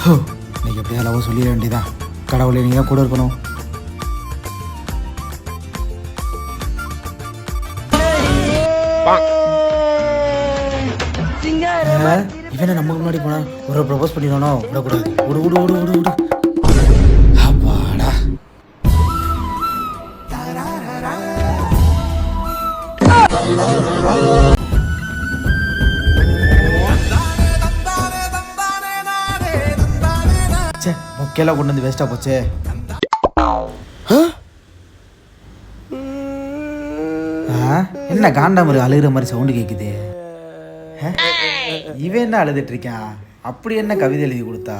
இன்னைக்கு எப்படியா லவ் சொல்லிட வேண்டியதான். கடவுளை நீ தான் கூட இருக்கணும். இவனை நமக்கு முன்னாடி போனா ஒரு ப்ரொபோஸ் பண்ணிடனோ விடக்கூடாது. விடு விடு விடு விடு விடு. அப்பாடா. சே முக்கியெல்லாம் கொண்டு வந்து வேஸ்டா போச்சே. என்ன காண்டா மாதிரி அழுகிற மாதிரி சவுண்டு கேட்குது. இவன் என்ன அழுதுட்டு இருக்கான்? அப்படி என்ன கவிதை எழுதி கொடுத்தா?